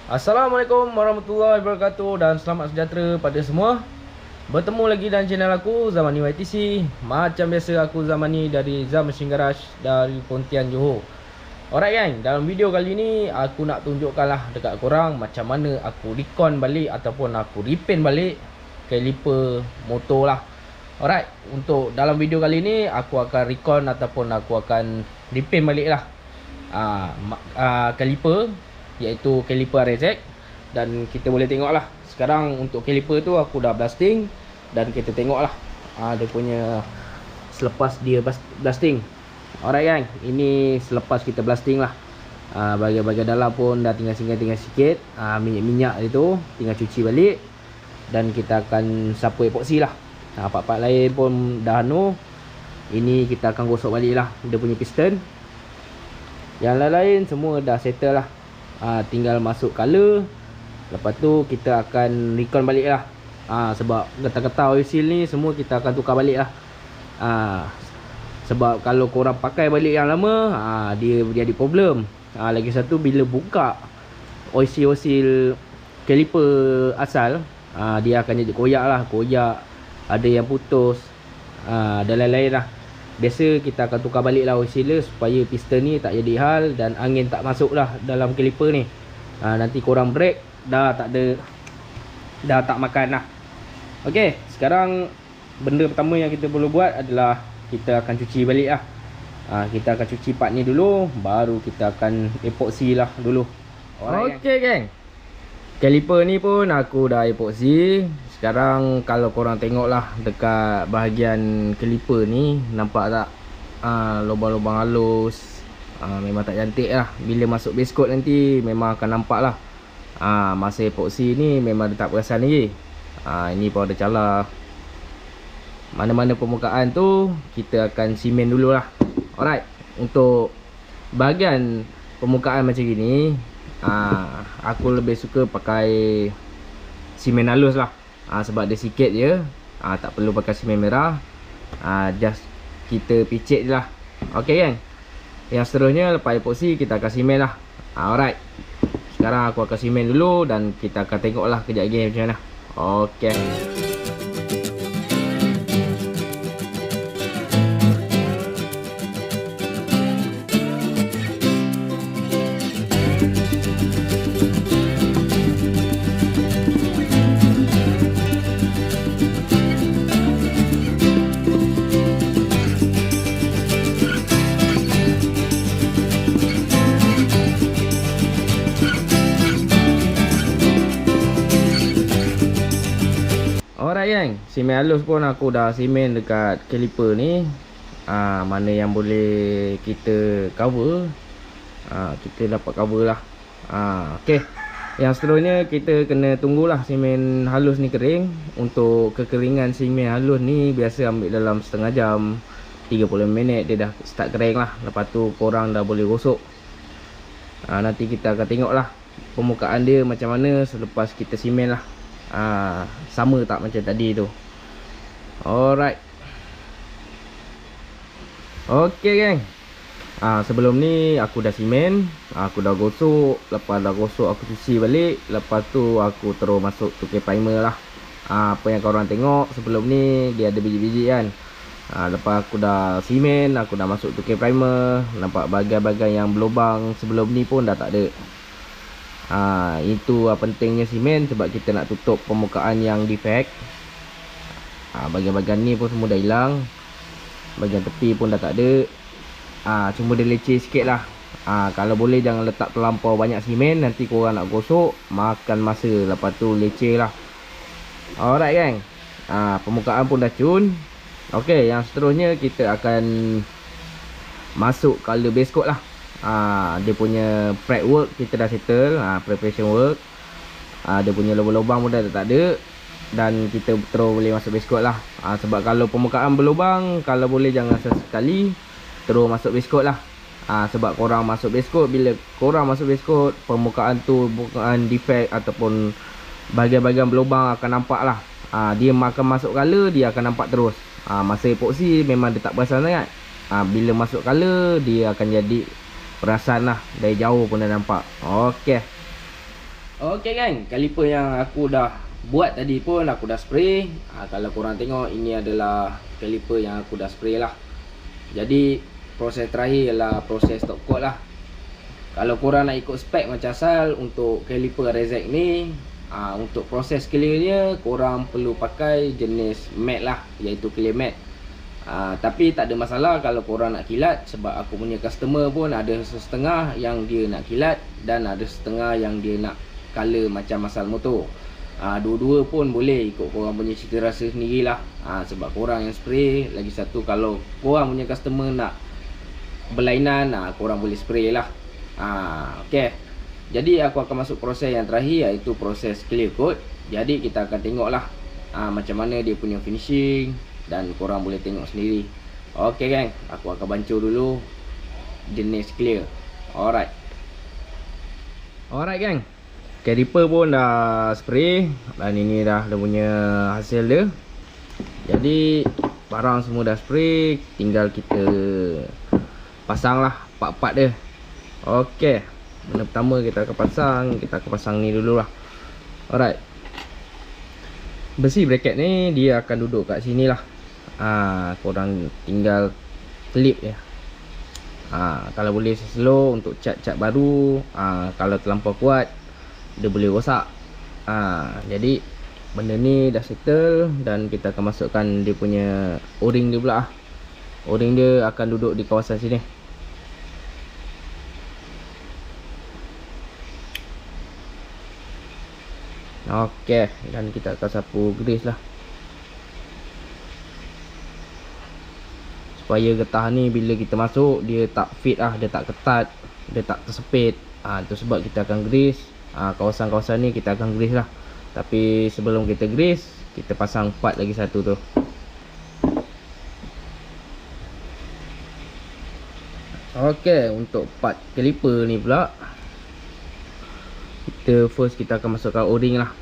Assalamualaikum warahmatullahi wabarakatuh dan selamat sejahtera pada semua. Bertemu lagi dalam channel aku Zamani YTC. Macam biasa aku Zamani dari Zam Machine Garage dari Pontian, Johor. Alright gang, dalam video kali ni aku nak tunjukkanlah dekat korang macam mana aku recon balik ataupun aku repaint balik caliper motor lah. Alright, untuk dalam video kali ni aku akan recon ataupun aku akan repaint balik lah caliper, iaitu caliper RZ. Dan kita boleh tengok lah sekarang untuk caliper tu aku dah blasting. Dan kita tengok lah dia punya selepas dia blasting. Alright kan, ini selepas kita blasting lah. Bahagian-bahagian dalam pun dah tinggal sikit. Minyak-minyak itu tinggal cuci balik. Dan kita akan sapu epoxy lah. Part-part lain pun dah ini kita akan gosok balik lah dia punya piston. Yang lain-lain semua dah settle lah. Tinggal masuk color. Lepas tu kita akan recon balik lah. Sebab getah-getah oil seal ni semua kita akan tukar balik lah. Sebab kalau korang pakai balik yang lama, dia jadi problem. Lagi satu, bila buka oil seal caliper asal, dia akan jadi koyak lah. Koyak, ada yang putus, dan lain-lain lah. Biasa kita akan tukar balik lah oil sealer supaya piston ni tak jadi hal dan angin tak masuk lah dalam caliper ni. Nanti korang brake dah tak ada, dah tak makan lah. Ok, sekarang benda pertama yang kita perlu buat adalah kita akan cuci balik lah. Kita akan cuci part ni dulu, baru kita akan epoxy lah dulu. Ok geng, caliper ni pun aku dah epoxy. Sekarang kalau korang tengok lah dekat bahagian caliper ni, nampak tak lubang-lubang halus. Memang tak cantik lah. Bila masuk base coat nanti memang akan nampak lah. Masa epoxy ni memang dia tak perasan lagi. Ini pun ada calar. Mana-mana permukaan tu kita akan simen dulu lah. Alright, untuk bahagian permukaan macam gini, aku lebih suka pakai simen halus lah. Sebab dia sikit je, tak perlu pakai simen merah. Just kita picit je lah. Ok kan. Yang seterusnya lepas epoxy kita akan simen lah. Alright, sekarang aku akan simen dulu dan kita akan tengok lah kejap lagi macam mana. Ok, alright gang, simen halus pun aku dah simen dekat caliper ni. Mana yang boleh kita cover, kita dapat cover lah. Ok, yang seterusnya kita kena tunggulah simen halus ni kering. Untuk kekeringan simen halus ni biasa ambil dalam setengah jam, 30 minit dia dah start kering lah. Lepas tu korang dah boleh gosok. Nanti kita akan tengok lah permukaan dia macam mana selepas kita simen lah. Sama tak macam tadi tu. Alright. Ok geng, sebelum ni aku dah simen, aku dah gosok. Lepas dah gosok aku cuci balik. Lepas tu aku terus masuk tukar primer lah. Apa yang korang tengok sebelum ni dia ada biji-biji kan. Lepas aku dah simen, aku dah masuk tukar primer. Nampak bahagian-bahagian yang berlubang sebelum ni pun dah tak ada. Itu pentingnya simen sebab kita nak tutup permukaan yang defect. Bahagian-bahagian ni pun semua dah hilang. Bahagian tepi pun dah tak ada. Cuma dia leceh sikit lah. Kalau boleh jangan letak terlampau banyak simen. Nanti korang nak gosok makan masa, lepas tu leceh lah. Alright gang, permukaan pun dah cun. Ok, yang seterusnya kita akan masuk color base coat lah. Dia punya prep work kita dah settle, preparation work. Dia punya lubang-lubang pun dah tak ada. Dan kita terus boleh masuk base coat lah. Sebab kalau permukaan berlubang, kalau boleh jangan sesekali terus masuk base coat lah. Sebab korang masuk base coat, bila korang masuk base coat, permukaan tu bukan defect ataupun bahagian-bahagian berlubang akan nampak lah. Dia akan masuk color, dia akan nampak terus. Masa epoxy memang dia tak perasan sangat. Bila masuk color dia akan jadi perasan lah, dari jauh pun dah nampak. Ok, Okey gang, kaliper yang aku dah buat tadi pun aku dah spray. Kalau korang tengok, ini adalah kaliper yang aku dah spray lah. Jadi proses terakhir ialah proses top coat lah. Kalau korang nak ikut spek macam asal untuk kaliper Rezek ni, untuk proses clearnya korang perlu pakai jenis matte lah, iaitu clear matte. Tapi tak ada masalah kalau korang nak kilat, sebab aku punya customer pun ada setengah yang dia nak kilat dan ada setengah yang dia nak color macam asal motor. Dua-dua pun boleh, ikut korang punya cita rasa sendirilah. Sebab korang yang spray, lagi satu kalau korang punya customer nak berlainan, korang boleh spray lah. Okay. Jadi aku akan masuk proses yang terakhir, iaitu proses clear coat. Jadi kita akan tengok lah macam mana dia punya finishing, dan korang boleh tengok sendiri. Okay gang, aku akan bancur dulu jenis clear. Alright gang, caliper pun dah spray, dan ini dah dia punya hasil dia. Jadi barang semua dah spray, tinggal kita pasang lah part-part dia. Okay, benda pertama kita akan pasang ni dulu lah. Alright, besi bracket ni dia akan duduk kat sini lah. Korang tinggal clip je. Kalau boleh slow untuk cat-cat baru. Kalau terlampau kuat dia boleh rosak. Jadi benda ni dah settle, dan kita akan masukkan dia punya o-ring dia pula. O-ring dia akan duduk di kawasan sini. Okey, dan kita akan sapu grease lah, supaya getah ni bila kita masuk dia tak fit lah, dia tak ketat, dia tak tersepit. Itu sebab kita akan grease. Kawasan-kawasan ni kita akan grease lah. Tapi sebelum kita grease, kita pasang part lagi satu tu. Okey, untuk part caliper ni pula, kita akan masukkan o-ring lah.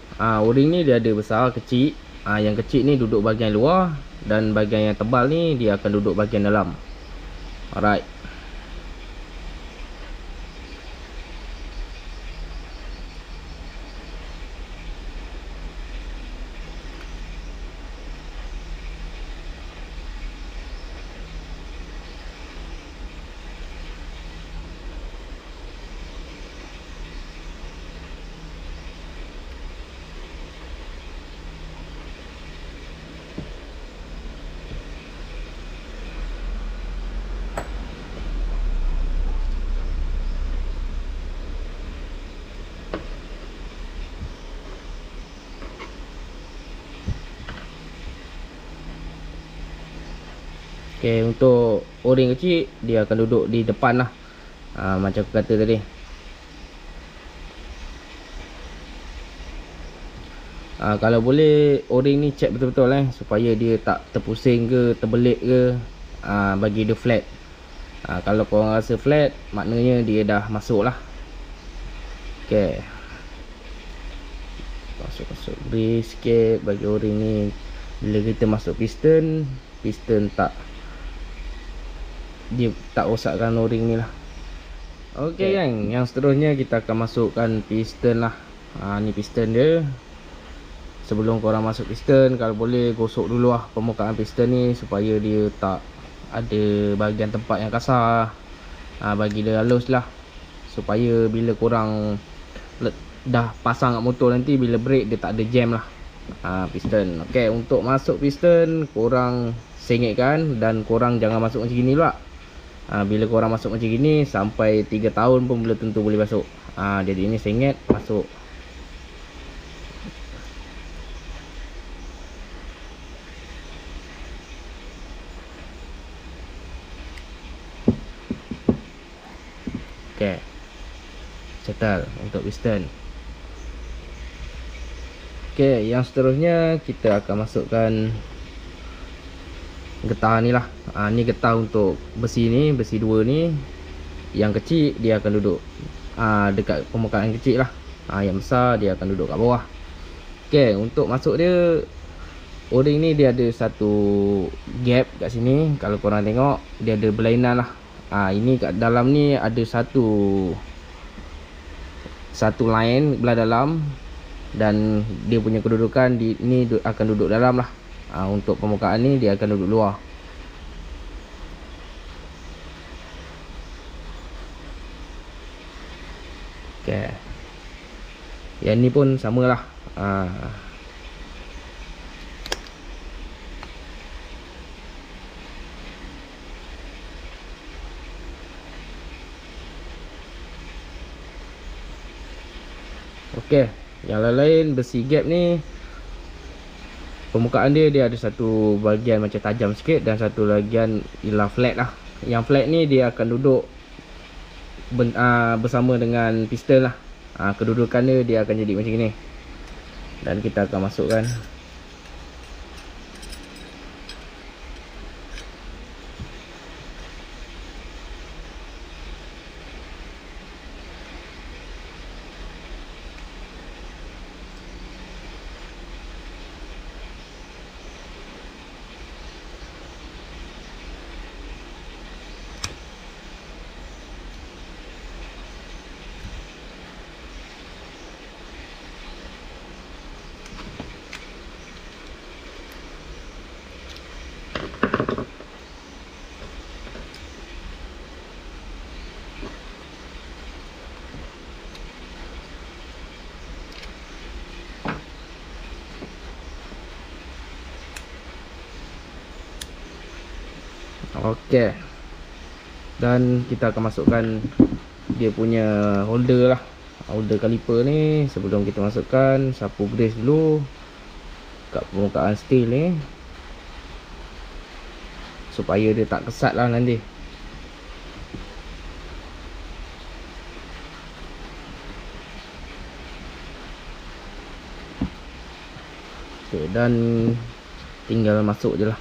O-ring ni dia ada besar, kecil. Yang kecil ni duduk bahagian luar, dan bahagian yang tebal ni dia akan duduk bahagian dalam. Alright. Okay, untuk o-ring kecil dia akan duduk di depan lah, macam aku kata tadi. Kalau boleh o-ring ni check betul-betul supaya dia tak terpusing ke, terbelit ke. Bagi dia flat. Kalau korang rasa flat, maknanya dia dah masuk lah. Okay, masuk grease sikit bagi o-ring ni. Bila kita masuk piston dia tak rosakkan o-ring ni lah. Okay kan, yang seterusnya kita akan masukkan piston lah. Ni piston dia. Sebelum korang masuk piston, kalau boleh gosok dulu lah permukaan piston ni, supaya dia tak ada bahagian tempat yang kasar. Bagi dia halus lah, supaya bila korang dah pasang kat motor nanti, bila brake dia tak ada jam lah piston. Okay, untuk masuk piston korang sengitkan, dan korang jangan masuk macam gini pula. Bila korang masuk macam gini, sampai 3 tahun pun belum tentu boleh masuk. Jadi ini sengit, masuk. Okay, settle untuk piston. Okay, yang seterusnya kita akan masukkan getah ni lah. Ni getah untuk besi ni, besi 2 ni. Yang kecil dia akan duduk dekat permukaan yang kecil lah. Yang besar dia akan duduk kat bawah. Okay, untuk masuk dia, o-ring ni dia ada satu gap kat sini. Kalau korang tengok, dia ada berlainan lah. Ini kat dalam ni ada satu satu line belah dalam, dan dia punya kedudukan di ni akan duduk dalam lah. Untuk permukaan ni dia akan duduk luar. Okay. Yang ni pun samalah. Okey, yang lain-lain besi gap ni, permukaan dia ada satu bahagian macam tajam sikit dan satu bahagian ialah flat lah. Yang flat ni dia akan duduk bersama dengan piston lah. Kedudukan dia akan jadi macam ni. Dan kita akan masukkan. Okey. Dan kita akan masukkan dia punya holder lah. Holder kaliper ni sebelum kita masukkan, sapu grease dulu kat permukaan steel ni supaya dia tak kesat lah nanti. Okay, dan tinggal masuk je lah.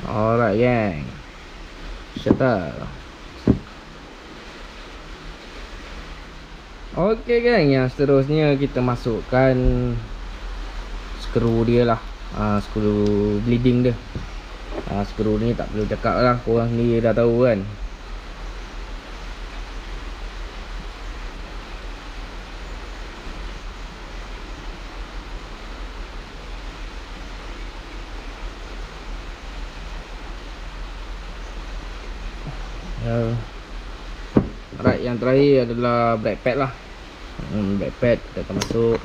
Alright gang, shutter. Okay gang, yang seterusnya kita masukkan skru dia lah. Skru bleeding dia. Skru ni tak perlu cakap lah, korang sendiri dah tahu kan. Alright, yang terakhir adalah brake pad lah. Brake pad kita akan masuk.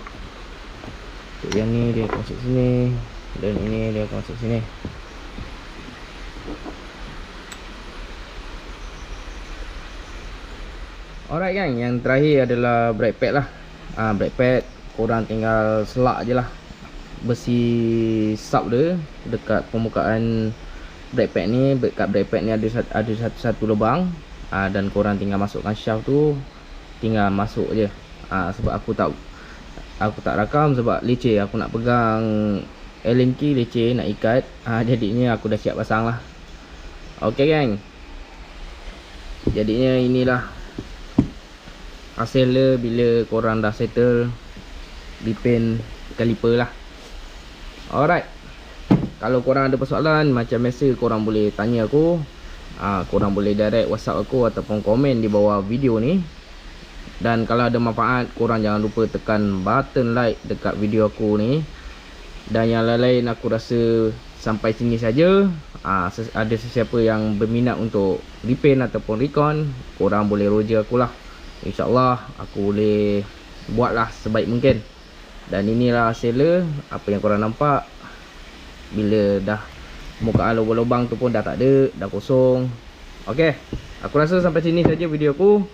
Untuk yang ni dia akan masuk sini, dan ini dia akan masuk sini. Alright gang, yang terakhir adalah brake pad lah. Brake pad korang tinggal selak je lah besi sub dia dekat permukaan brake pad ni. Dekat brake pad ni ada satu lubang, dan korang tinggal masukkan shaft tu, tinggal masuk je. Sebab aku tak rakam sebab leceh, aku nak pegang Allen key leceh nak ikat. Jadinya aku dah siap pasang lah. Ok gang, jadinya inilah hasil dia bila korang dah settle repaint kaliper lah. Alright, kalau korang ada persoalan macam biasa, korang boleh tanya aku. Korang boleh direct WhatsApp aku ataupun komen di bawah video ni. Dan kalau ada manfaat, korang jangan lupa tekan button like dekat video aku ni. Dan yang lain-lain aku rasa sampai sini saja. Ada sesiapa yang berminat untuk repaint ataupun recon, korang boleh roja aku lah. InsyaAllah aku boleh buatlah sebaik mungkin. Dan inilah hasil dia. Apa yang korang nampak, bila dah permukaan lubang-lubang tu pun dah tak ada, dah kosong. Ok, aku rasa sampai sini saja video aku.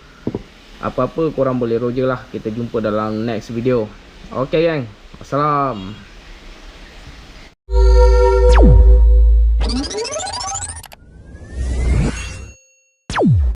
Apa-apa korang boleh roja lah. Kita jumpa dalam next video. Ok gang, assalam.